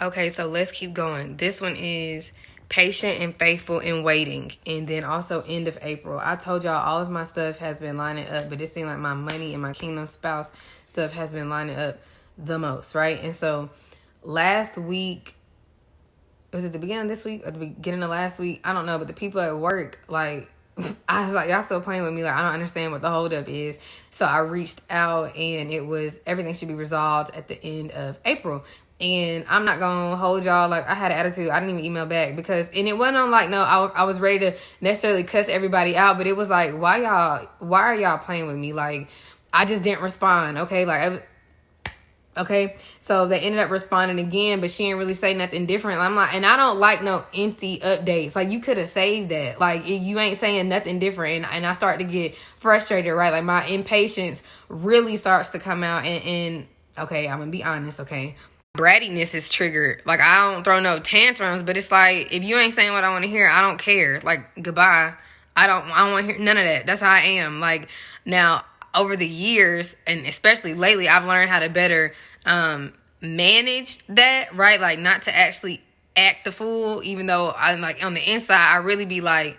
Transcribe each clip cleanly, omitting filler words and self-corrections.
Okay, so let's keep going. This one is patient and faithful in waiting. And then also end of April. I told y'all all of my stuff has been lining up, but it seemed like my money and my kingdom spouse stuff has been lining up the most, right? And so last week, was it the beginning of this week or the beginning of last week? I don't know, but the people at work, like, I was like, y'all still playing with me. Like, I don't understand what the holdup is. So I reached out and it was everything should be resolved at the end of April. And I'm not going to hold y'all. Like, I had an attitude. I didn't even email back because, and it wasn't on like, no, I was ready to necessarily cuss everybody out. But it was like, why are y'all playing with me? Like, I just didn't respond. Okay. Okay, so they ended up responding again, but she didn't really say nothing different. I'm like, and I don't like no empty updates. Like, you could have saved that. Like, you ain't saying nothing different. And I start to get frustrated, right? Like, my impatience really starts to come out. And okay, I'm going to be honest, okay? Brattiness is triggered. Like, I don't throw no tantrums, but it's like, if you ain't saying what I want to hear, I don't care. Like, goodbye. I don't want to hear none of that. That's how I am. Like, now, over the years, and especially lately, I've learned how to better manage that, right? Like, not to actually act the fool, even though I'm like on the inside, I really be like,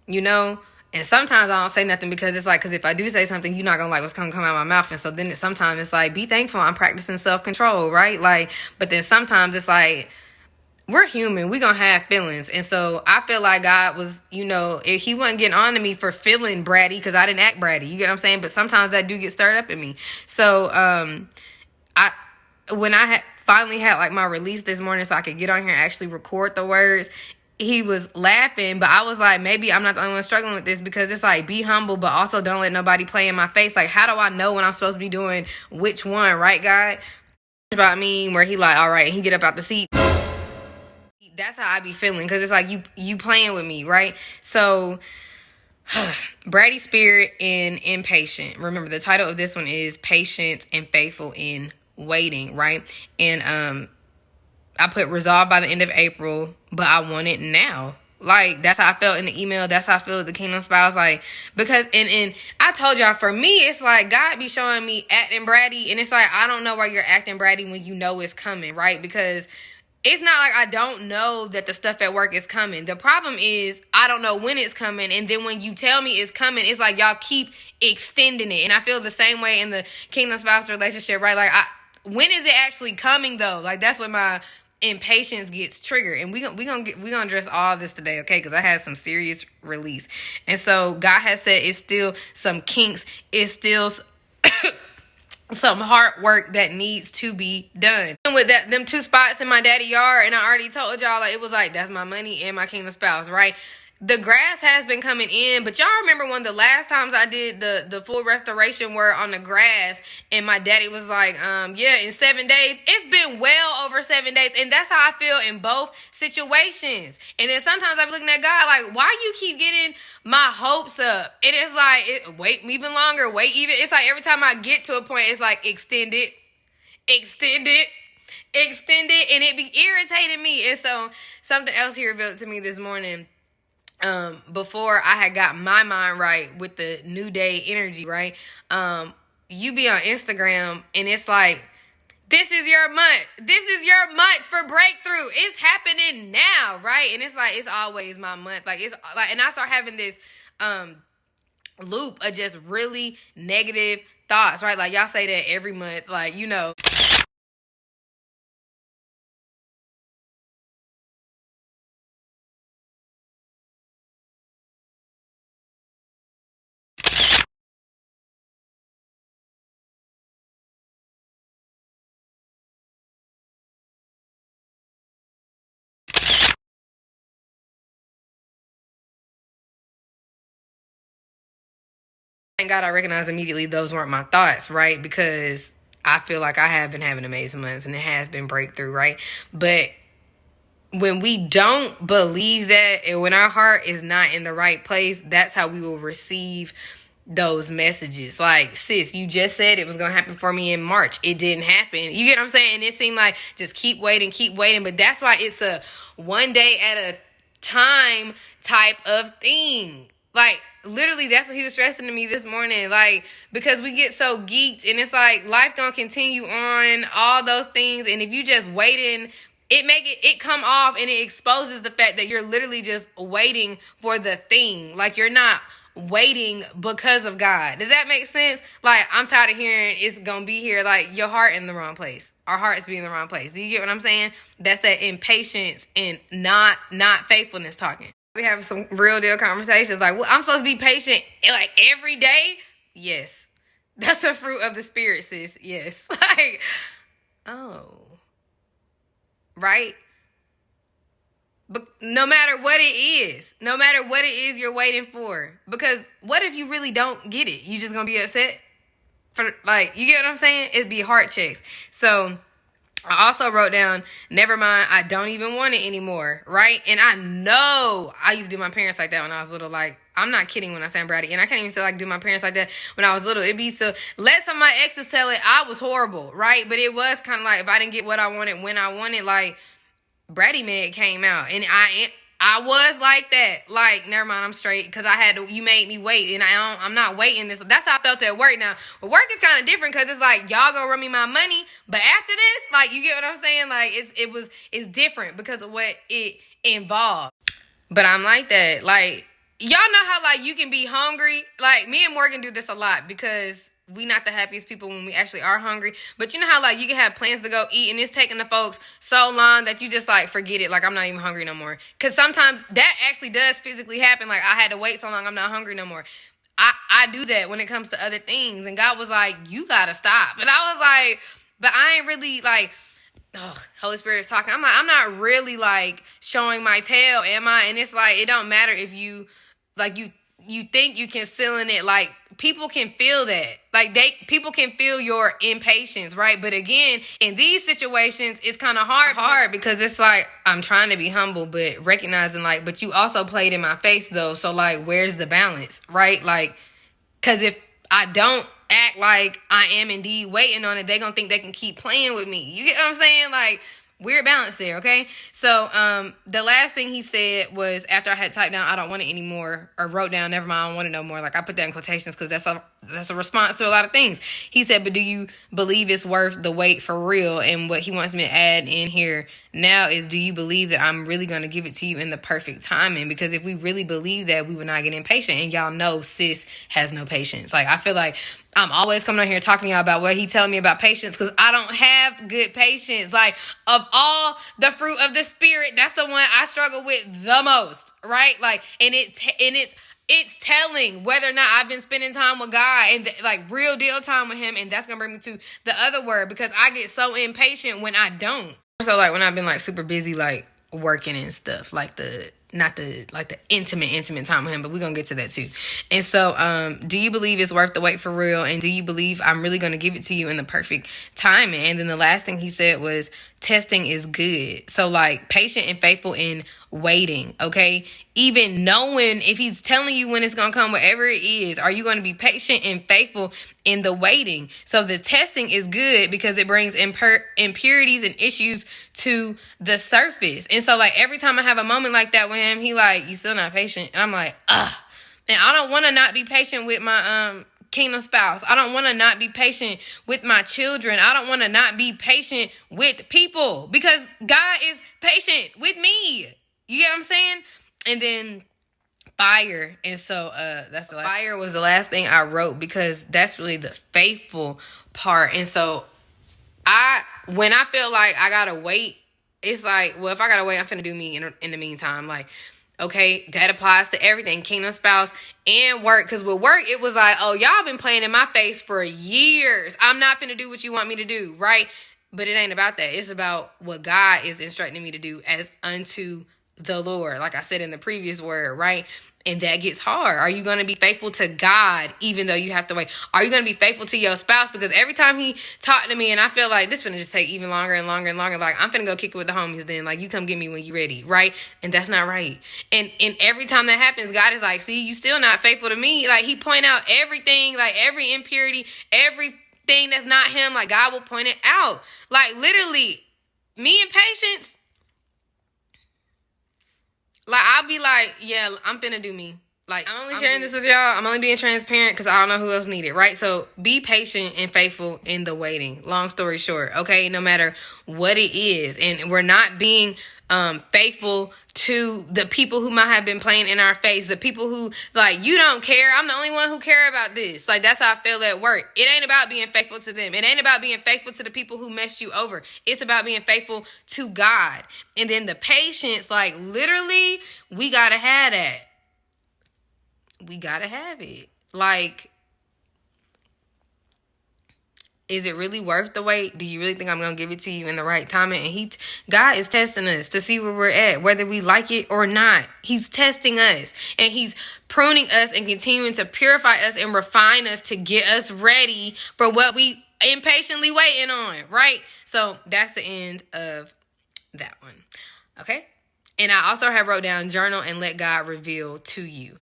you know, and sometimes I don't say nothing because it's like, because if I do say something, you're not gonna like what's gonna come out of my mouth. And so then sometimes it's like, be thankful I'm practicing self-control, right? Like, but then sometimes it's like, we're human. We gonna have feelings. And so I feel like God was, you know, he wasn't getting on to me for feeling bratty because I didn't act bratty. You get what I'm saying? But sometimes that do get stirred up in me. So when I finally had like my release this morning so I could get on here and actually record the words, he was laughing, but I was like, maybe I'm not the only one struggling with this because it's like, be humble, but also don't let nobody play in my face. Like, how do I know when I'm supposed to be doing which one, right, God? About me where he like, all right, and he get up out the seat. That's how I be feeling because it's like you playing with me, right? So bratty spirit and impatient. Remember, the title of this one is patient and faithful in waiting, right? And I put resolved by the end of April, but I want it now. Like, that's how I felt in the email. That's how I feel with the kingdom spouse. Like, because, and I told y'all, for me, it's like, God be showing me acting bratty. And it's like, I don't know why you're acting bratty when you know it's coming, right? Because it's not like I don't know that the stuff at work is coming. The problem is I don't know when it's coming. And then when you tell me it's coming, it's like y'all keep extending it. And I feel the same way in the kingdom spouse relationship, right? Like, when is it actually coming though? Like, that's when my impatience gets triggered. And we gonna address all this today, okay? Because I had some serious release. And so God has said it's still some kinks. It's still some hard work that needs to be done. And with that, them 2 spots in my daddy yard, and I already told y'all, like, it was like, that's my money and my kingdom spouse, right? The grass has been coming in, but y'all remember one of the last times I did the full restoration work on the grass, and my daddy was like, yeah, in 7 days. It's been well over 7 days, and that's how I feel in both situations. And then sometimes I'm looking at God like, why you keep getting my hopes up? It is like, wait even longer, wait even. It's like every time I get to a point, it's like, extend it, and it be irritating me. And so something else he revealed to me this morning. Before I had got my mind right with the new day energy, right? You be on Instagram and it's like, this is your month. This is your month for breakthrough. It's happening now, right? And it's like, it's always my month. Like, it's like, and I start having this loop of just really negative thoughts, right? Like, y'all say that every month, like, you know. Thank God I recognized immediately those weren't my thoughts, right? Because I feel like I have been having amazing months and it has been breakthrough, right? But when we don't believe that and when our heart is not in the right place, that's how we will receive those messages. Like, sis, you just said it was going to happen for me in March. It didn't happen. You get what I'm saying? And it seemed like just keep waiting. But that's why it's a one day at a time type of thing. Like, literally, that's what he was stressing to me this morning. Like, because we get so geeked, and it's like, life gonna continue on, all those things. And if you just waiting, it come off, and it exposes the fact that you're literally just waiting for the thing. Like, you're not waiting because of God. Does that make sense? Like, I'm tired of hearing it's gonna be here. Like, your heart in the wrong place. Our hearts be in the wrong place. Do you get what I'm saying? That's that impatience and not faithfulness talking. We have some real deal conversations. Like, well, I'm supposed to be patient like every day. Yes, that's a fruit of the spirit, sis. Yes. Like, oh, right. But no matter what it is you're waiting for. Because what if you really don't get it? You just gonna be upset? For, like, you get what I'm saying? It'd be heart checks. So I also wrote down, never mind, I don't even want it anymore, right? And I know I used to do my parents like that when I was little. Like, I'm not kidding when I say I'm bratty. And I can't even say, like, do my parents like that when I was little. It'd be so, let some of my exes tell it, I was horrible, right? But it was kind of like, if I didn't get what I wanted when I wanted, like, Bratty Meg came out. And I was like that. Like, never mind, I'm straight. Because you made me wait. And I'm not waiting. That's how I felt at work now. But work is kind of different because it's like, y'all gonna run me my money. But after this, like, you get what I'm saying? Like, it's different because of what it involved. But I'm like that. Like, y'all know how, like, you can be hungry. Like, me and Morgan do this a lot because we not the happiest people when we actually are hungry. But you know how, like, you can have plans to go eat and it's taking the folks so long that you just, like, forget it. Like, I'm not even hungry no more. Because sometimes that actually does physically happen. Like, I had to wait so long, I'm not hungry no more. I do that when it comes to other things. And God was like, you got to stop. And I was like, but I ain't really, like, oh, Holy Spirit is talking. I'm not really, like, showing my tail, am I? And it's like, it don't matter if you, like, you think you can seal in it. Like, people can feel that. Like, people can feel your impatience, right? But again, in these situations, it's kind of hard because it's like, I'm trying to be humble, but recognizing, like, but you also played in my face though. So, like, where's the balance, right? Like, because if I don't act like I am indeed waiting on it, they gonna think they can keep playing with me. You get what I'm saying? Like, weird balance there, okay? So, the last thing he said was, after I had typed down, I don't want it anymore, or wrote down, never mind, I don't want it no more. Like, I put that in quotations because that's a response to a lot of things. He said, but do you believe it's worth the wait for real? And what he wants me to add in here now is, do you believe that I'm really going to give it to you in the perfect timing? Because if we really believe that, we would not get impatient. And y'all know sis has no patience. Like, I feel like I'm always coming on here talking to y'all about what he telling me about patience, because I don't have good patience. Like, of all the fruit of the spirit, that's the one I struggle with the most, right? Like, and it's telling whether or not I've been spending time with God and like real deal time with him. And that's gonna bring me to the other word, because I get so impatient when I don't. So, like, when I've been, like, super busy, like, working and stuff, like the intimate time with him, but we're gonna get to that too. And so, do you believe it's worth the wait for real? And do you believe I'm really gonna give it to you in the perfect timing? And then the last thing he said was, testing is good. So, like, patient and faithful in waiting, okay? Even knowing if he's telling you when it's gonna come, whatever it is, are you gonna be patient and faithful in the waiting? So the testing is good because it brings impurities and issues to the surface. And so, like, every time I have a moment like that with him, he like, you still not patient? And I'm like, ugh. And I don't want to not be patient with my kingdom spouse. I don't want to not be patient with my children. I don't want to not be patient with people, because God is patient with me. You get what I'm saying? And then fire. And so that's the last. Fire was the last thing I wrote, because that's really the faithful part. And so when I feel like I gotta wait, it's like, well, if I gotta wait, I'm finna do me in the meantime. Like, okay, that applies to everything, kingdom spouse and work. Because with work, it was like, oh, y'all been playing in my face for years. I'm not finna do what you want me to do, right? But it ain't about that. It's about what God is instructing me to do as unto the Lord, like I said in the previous word, right? And that gets hard. Are you going to be faithful to God even though you have to wait? Are you going to be faithful to your spouse? Because every time he talked to me and I feel like this finna just take even longer and longer and longer, like, I'm finna go kick it with the homies then. Like, you come get me when you ready, right? And that's not right. And every time that happens, God is like, see, you still not faithful to me. Like, he point out everything, like every impurity, everything that's not him. Like, God will point it out. Like, literally, me and patience, like, I'll be like, yeah, I'm finna do me. Like, I'm only sharing this with y'all. I'm only being transparent because I don't know who else need it, right? So be patient and faithful in the waiting. Long story short, okay? No matter what it is. And we're not being faithful to the people who might have been playing in our face. The people who, like, you don't care. I'm the only one who care about this. Like, that's how I feel at work. It ain't about being faithful to them. It ain't about being faithful to the people who messed you over. It's about being faithful to God. And then the patience, like, literally, we got to have that. We gotta have it. Like, is it really worth the wait? Do you really think I'm gonna give it to you in the right time? And God is testing us to see where we're at, whether we like it or not. He's testing us, and he's pruning us and continuing to purify us and refine us to get us ready for what we impatiently waiting on, right? So that's the end of that one. Okay. And I also have wrote down journal and let God reveal to you.